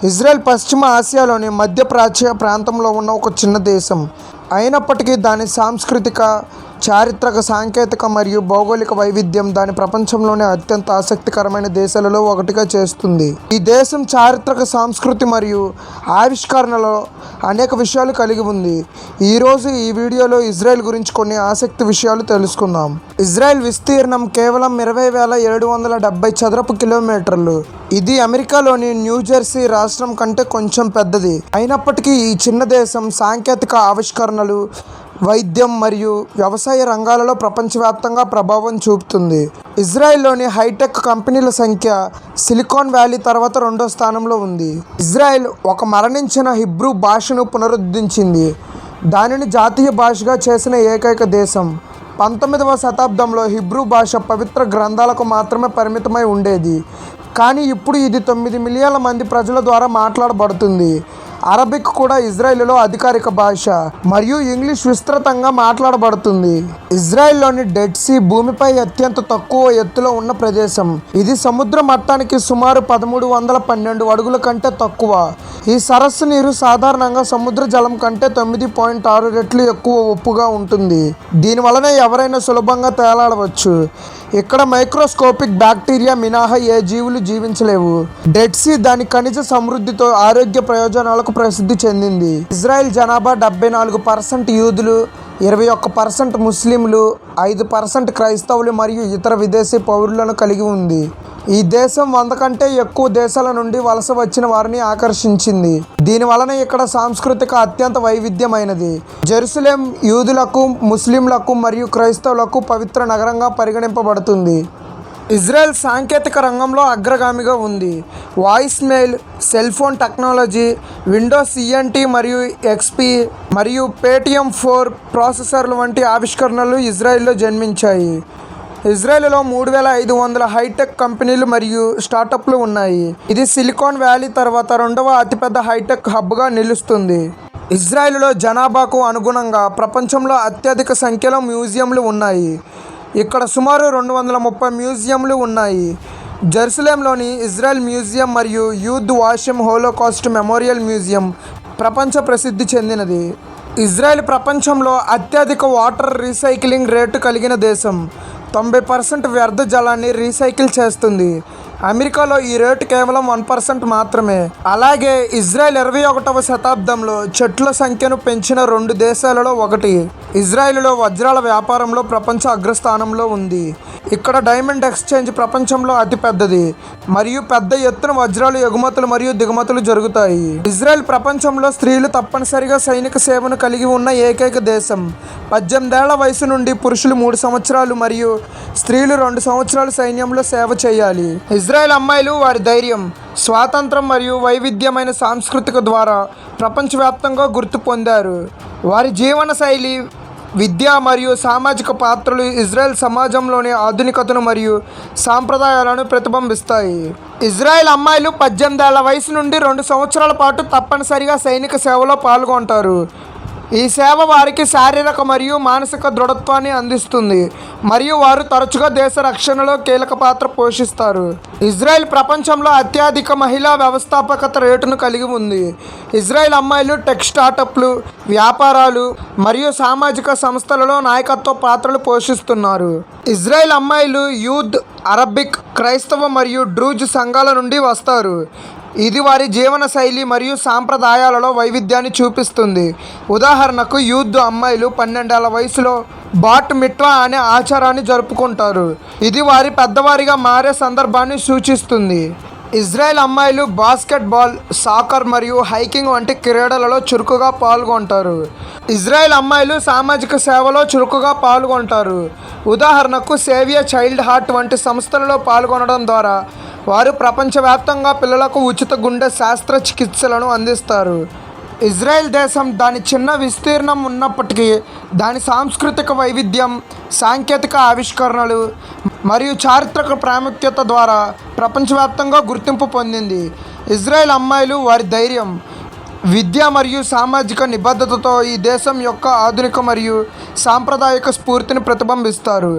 Israel పశ్చిమ ఆసియాలోని మధ్య ప్రాచ్య ప్రాంతంలో ఉన్న ఒక చిన్న దేశం అయినప్పటికీ దాని సాంస్కృతిక, చారిత్రక, సాంకేతిక మరియు భౌగోళిక వైవిధ్యం దాని ప్రపంచంలోనే అత్యంత ఆసక్తికరమైన దేశాలలో ఒకటిగా చేస్తుంది. ఈ దేశం చారిత్రక, సంస్కృతి మరియు ఆవిష్కరణలో అనేక విషయాలు కలిగి ఉంది. ఈరోజు ఈ వీడియోలో ఇజ్రాయెల్ గురించి కొన్ని ఆసక్తి విషయాలు తెలుసుకుందాం. ఇజ్రాయెల్ విస్తీర్ణం కేవలం 20,770 చదరపు కిలోమీటర్లు. ఇది అమెరికాలోని న్యూజెర్సీ రాష్ట్రం కంటే కొంచెం పెద్దది. అయినప్పటికీ ఈ చిన్న దేశం సాంకేతిక ఆవిష్కరణలు, వైద్యం మరియు వ్యవసాయ రంగాలలో ప్రపంచవ్యాప్తంగా ప్రభావం చూపుతుంది. ఇజ్రాయెల్లోని హైటెక్ కంపెనీల సంఖ్య సిలికాన్ వ్యాలీ తర్వాత రెండో స్థానంలో ఉంది. ఇజ్రాయెల్ ఒక మరణించిన హిబ్రూ భాషను పునరుద్ధరించింది. దానిని జాతీయ భాషగా చేసిన ఏకైక దేశం. 19వ శతాబ్దంలో హిబ్రూ భాష పవిత్ర గ్రంథాలకు మాత్రమే పరిమితమై ఉండేది. కానీ ఇప్పుడు ఇది 9 మిలియన్ల మంది ప్రజల ద్వారా మాట్లాడబడుతుంది. అరబిక్ కూడా ఇజ్రాయెల్లో అధికారిక భాష మరియు ఇంగ్లీష్ విస్తృతంగా మాట్లాడబడుతుంది. ఇజ్రాయెల్లోని డెడ్ సీ భూమిపై అత్యంత తక్కువ ఎత్తులో ఉన్న ప్రదేశం. ఇది సముద్ర మట్టానికి సుమారు 1312 అడుగుల కంటే తక్కువ. ఈ సరస్సు నీరు సాధారణంగా సముద్ర జలం కంటే 9.6 రెట్లు ఎక్కువ ఉప్పుగా ఉంటుంది. దీనివలన ఎవరైనా సులభంగా తేలాడవచ్చు. ఇక్కడ మైక్రోస్కోపిక్ బ్యాక్టీరియా మినహా ఏ జీవులు జీవించలేవు. డెడ్ సీ దాని ఖనిజ సమృద్ధితో ఆరోగ్య ప్రయోజనాలకు ప్రసిద్ధి చెందింది. ఇజ్రాయెల్ జనాభా 74% యూదులు, 21% ముస్లింలు, 5% క్రైస్తవులు మరియు ఇతర విదేశీ పౌరులను కలిగి ఉంది. ఈ దేశం 100 కంటే ఎక్కువ దేశాల నుండి వలస వచ్చిన వారిని ఆకర్షించింది. దీనివలన ఇక్కడ సాంస్కృతిక అత్యంత వైవిధ్యమైనది. జెరూసలేం యూదులకు, ముస్లింలకు మరియు క్రైస్తవులకు పవిత్ర నగరంగా పరిగణింపబడుతుంది. ఇజ్రాయెల్ సాంకేతిక రంగంలో అగ్రగామిగా ఉంది. Voice mail, cell phone technology, Windows CNT మరియు XP మరియు Pentium 4 ప్రాసెసర్లు వంటి ఆవిష్కరణలు ఇజ్రాయెల్లో జన్మించాయి. ఇజ్రాయెల్లో 3,500 హైటెక్ కంపెనీలు మరియు స్టార్టప్లు ఉన్నాయి. ఇది సిలికాన్ వ్యాలీ తర్వాత రెండవ అతిపెద్ద హైటెక్ హబ్గా నిలుస్తుంది. ఇజ్రాయెల్లో జనాభాకు అనుగుణంగా ప్రపంచంలో అత్యధిక సంఖ్యలో మ్యూజియంలు ఉన్నాయి. ఇక్కడ సుమారు 230 మ్యూజియంలు ఉన్నాయి. జెరూసలేంలోని ఇజ్రాయెల్ మ్యూజియం మరియు యూద్ వాషెం హోలోకాస్ట్ మెమోరియల్ మ్యూజియం ప్రపంచ ప్రసిద్ధి చెందినది. ఇజ్రాయెల్ ప్రపంచంలో అత్యధిక వాటర్ రీసైక్లింగ్ రేటు కలిగిన దేశం. 90% వ్యర్థ జలాన్ని రీసైకిల్ చేస్తుంది. అమెరికాలో ఈ రేటు కేవలం 1% మాత్రమే. అలాగే ఇజ్రాయెల్ 21వ శతాబ్దంలో చెట్ల సంఖ్యను పెంచిన 2 దేశాలలో ఒకటి. ఇజ్రాయెల్లో వజ్రాల వ్యాపారంలో ప్రపంచ అగ్రస్థానంలో ఉంది. ఇక్కడ డైమండ్ ఎక్స్చేంజ్ ప్రపంచంలో అతిపెద్దది మరియు పెద్ద ఎత్తున వజ్రాలు ఎగుమతులు మరియు దిగుమతులు జరుగుతాయి. ఇజ్రాయెల్ ప్రపంచంలో స్త్రీలు తప్పనిసరిగా సైనిక సేవను కలిగి ఉన్న ఏకైక దేశం. 18 ఏళ్ల వయసు నుండి పురుషులు 3 సంవత్సరాలు మరియు స్త్రీలు 2 సంవత్సరాలు సైన్యంలో సేవ చేయాలి. ఇజ్రాయెల్ అమ్మాయిలు వారి ధైర్యం, స్వాతంత్రం మరియు వైవిధ్యమైన సాంస్కృతిక ద్వారా ప్రపంచవ్యాప్తంగా గుర్తు పొందారు. వారి జీవన శైలి, విద్య మరియు సామాజిక పాత్రలు ఇజ్రాయెల్ సమాజంలోని ఆధునికతను మరియు సాంప్రదాయాలను ప్రతిబింబిస్తాయి. ఇజ్రాయెల్ అమ్మాయిలు 18 ఏళ్ల వయసు నుండి 2 సంవత్సరాల పాటు తప్పనిసరిగా సైనిక సేవలో పాల్గొంటారు. ఈ సేవ వారికి శారీరక మరియు మానసిక దృఢత్వాన్ని అందిస్తుంది మరియు వారు తరచుగా దేశ రక్షణలో కీలక పాత్ర పోషిస్తారు. ఇజ్రాయెల్ ప్రపంచంలో అత్యధిక మహిళా వ్యవస్థాపకత రేటును కలిగి ఉంది. ఇజ్రాయెల్ అమ్మాయిలు టెక్ స్టార్టప్లు, వ్యాపారాలు మరియు సామాజిక సంస్థలలో నాయకత్వ పాత్రలు పోషిస్తున్నారు. ఇజ్రాయెల్ అమ్మాయిలు యూద్, అరబిక్, క్రైస్తవ మరియు డ్రూజ్ సంఘాల నుండి వస్తారు. ఇది వారి జీవన శైలి మరియు సాంప్రదాయాలలో వైవిధ్యాన్ని చూపిస్తుంది. ఉదాహరణకు యూద్ అమ్మాయిలు 12 ఏళ్ల వయసులో బాట్ మిట్వా అనే ఆచారాన్ని జరుపుకుంటారు. ఇది వారి పెద్దవారిగా మారే సందర్భాన్ని సూచిస్తుంది. ఇజ్రాయెల్ అమ్మాయిలు బాస్కెట్బాల్, సాకర్ మరియు హైకింగ్ వంటి క్రీడలలో చురుకుగా పాల్గొంటారు. ఇజ్రాయెల్ అమ్మాయిలు సామాజిక సేవలో చురుకుగా పాల్గొంటారు. ఉదాహరణకు సేవ్ ఏ చైల్డ్ హార్ట్ వంటి సంస్థలలో పాల్గొనడం ద్వారా వారు ప్రపంచవ్యాప్తంగా పిల్లలకు ఉచిత గుండె శస్త్రచికిత్సలను అందిస్తారు. ఇజ్రాయెల్ దేశం దాని చిన్న విస్తీర్ణం ఉన్నప్పటికీ దాని సాంస్కృతిక వైవిధ్యం, సాంకేతిక ఆవిష్కరణలు మరియు చారిత్రక ప్రాముఖ్యత ద్వారా ప్రపంచవ్యాప్తంగా గుర్తింపు పొందింది. ఇజ్రాయెల్ అమ్మాయిలు వారి ధైర్యం, విద్య మరియు సామాజిక నిబద్ధతతో ఈ దేశం యొక్క ఆధునిక మరియు సాంప్రదాయిక స్ఫూర్తిని ప్రతిబింబిస్తారు.